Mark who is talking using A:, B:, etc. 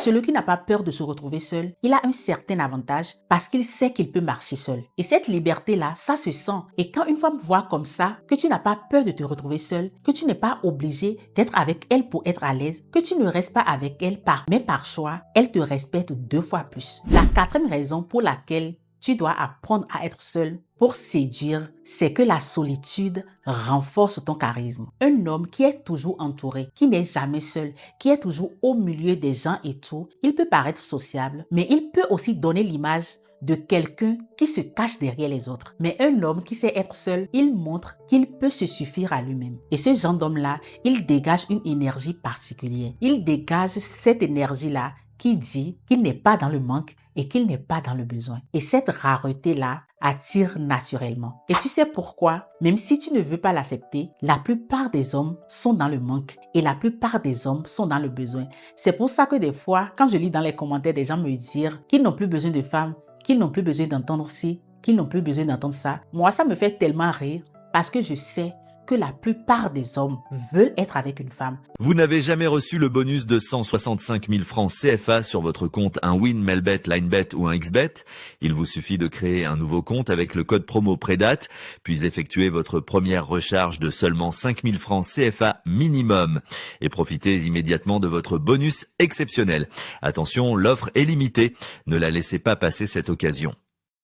A: Celui qui n'a pas peur de se retrouver seul, il a un certain avantage parce qu'il sait qu'il peut marcher seul. Et cette liberté-là, ça se sent. Et quand une femme voit comme ça, que tu n'as pas peur de te retrouver seul, que tu n'es pas obligé d'être avec elle pour être à l'aise, que tu ne restes pas avec elle mais par choix, elle te respecte 2 fois plus. La 4e raison pour laquelle tu dois apprendre à être seul pour séduire, c'est que la solitude renforce ton charisme. Un homme qui est toujours entouré, qui n'est jamais seul, qui est toujours au milieu des gens et tout, il peut paraître sociable, mais il peut aussi donner l'image de quelqu'un qui se cache derrière les autres. Mais un homme qui sait être seul, il montre qu'il peut se suffire à lui-même. Et ce genre d'homme-là, il dégage une énergie particulière. Il dégage cette énergie-là qui dit qu'il n'est pas dans le manque et qu'il n'est pas dans le besoin. Et cette rareté-là attire naturellement. Et tu sais pourquoi? Même si tu ne veux pas l'accepter, la plupart des hommes sont dans le manque et la plupart des hommes sont dans le besoin. C'est pour ça que des fois, quand je lis dans les commentaires des gens me dire qu'ils n'ont plus besoin de femmes, qu'ils n'ont plus besoin d'entendre ci, qu'ils n'ont plus besoin d'entendre ça, moi ça me fait tellement rire parce que je sais que la plupart des hommes veulent être avec une femme.
B: Vous n'avez jamais reçu le bonus de 165 000 francs CFA sur votre compte un Win, Melbet, Linebet ou un XBet? Il vous suffit de créer un nouveau compte avec le code promo PREDATE, puis effectuer votre première recharge de seulement 5 000 francs CFA minimum. Et profitez immédiatement de votre bonus exceptionnel. Attention, l'offre est limitée. Ne la laissez pas passer cette occasion.